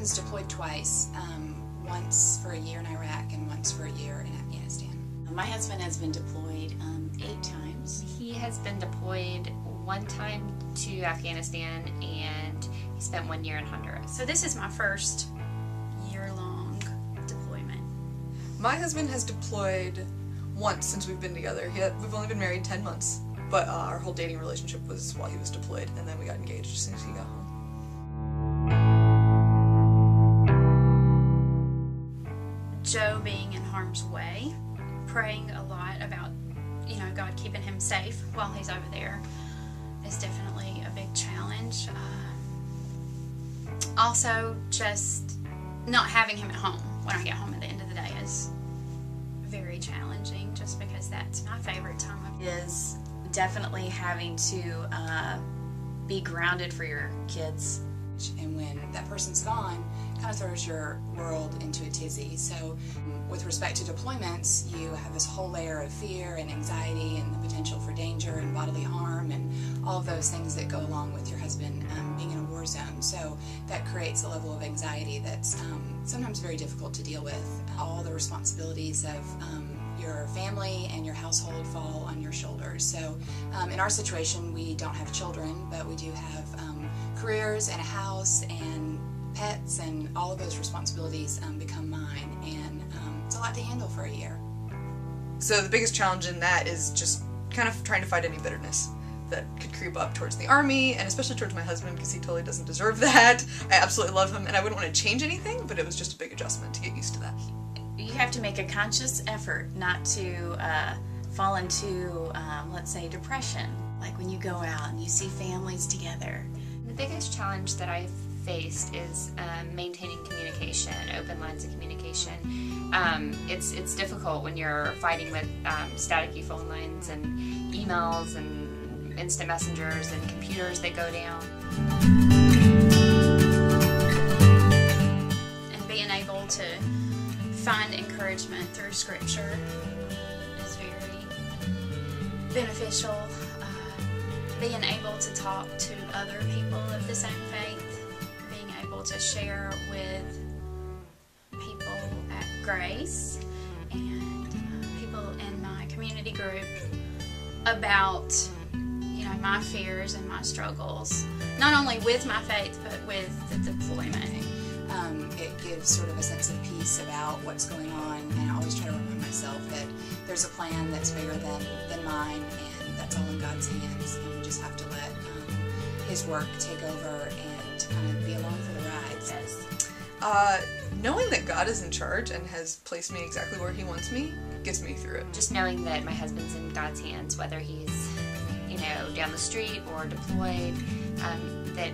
was deployed twice, once for a year in Iraq and once for a year in Afghanistan. My husband has been deployed 8 times. He has been deployed 1 time to Afghanistan, and he spent 1 year in Honduras. So this is my first year-long deployment. My husband has deployed once since we've been together. We've only been married 10 months, but our whole dating relationship was while he was deployed, and then we got engaged as soon as he got home. Joe being in harm's way, praying a lot about, God keeping him safe while he's over there is definitely a big challenge. Also, just not having him at home when I get home at the end of the day is very challenging, just because that's my favorite time of year. Is definitely having to be grounded for your kids. And when that person's gone, it kind of throws your world into a tizzy. So with respect to deployments, you have this whole layer of fear and anxiety and the potential for danger and bodily harm and all of those things that go along with your husband being in a war zone. So that creates a level of anxiety that's sometimes very difficult to deal with. All the responsibilities of your family and your household fall on your shoulders. So in our situation, we don't have children, but we do have careers and a house and pets, and all of those responsibilities become mine, and it's a lot to handle for a year. So the biggest challenge in that is just kind of trying to fight any bitterness that could creep up towards the Army, and especially towards my husband, because he totally doesn't deserve that. I absolutely love him, and I wouldn't want to change anything, but it was just a big adjustment to get used to that. You have to make a conscious effort not to fall into, let's say, depression. Like when you go out and you see families together. The biggest challenge that I've faced is maintaining communication, open lines of communication. It's difficult when you're fighting with staticky phone lines and emails and instant messengers and computers that go down. And being able to find encouragement through Scripture is very beneficial. Being able to talk to other people of the same faith, being able to share with people at Grace and people in my community group about my fears and my struggles, not only with my faith but with the deployment. It gives sort of a sense of peace about what's going on, and I always try to remind myself that there's a plan that's bigger than mine, and that's all in God's hands, and we just have to let His work take over and kind of be along for the ride. Knowing that God is in charge and has placed me exactly where He wants me gets me through it. Just knowing that my husband's in God's hands, whether he's, down the street or deployed, that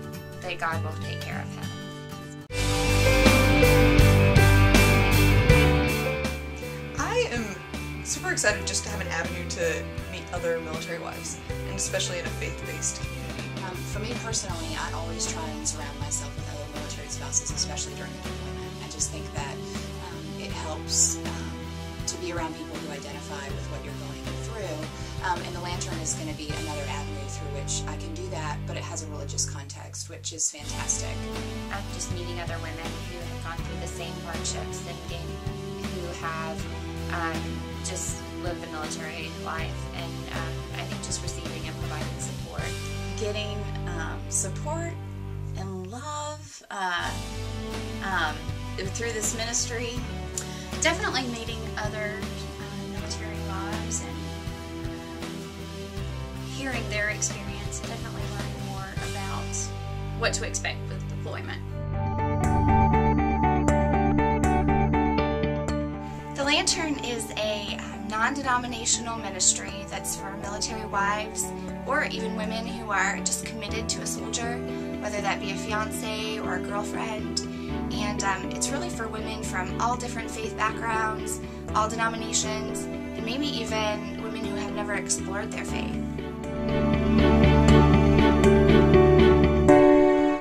God will take care of him. I am super excited just to have an avenue to meet other military wives, and especially in a faith-based community. For me personally, I always try and surround myself with other military spouses, especially during the deployment. I just think that it helps to be around people who identify with what you're going through. And the Lantern is going to be another avenue through which I can do that, but it has a religious context, which is fantastic. Just meeting other women who have gone through the same hardships and who have just lived the military life, and I think just receiving and providing support. Getting support and love through this ministry. Definitely meeting other military wives and hearing their experience, and definitely learning more about what to expect with deployment. The Lantern is a non-denominational ministry that's for military wives or even women who are just committed to a soldier, whether that be a fiance or a girlfriend. And it's really for women from all different faith backgrounds, all denominations, and maybe even women who have never explored their faith.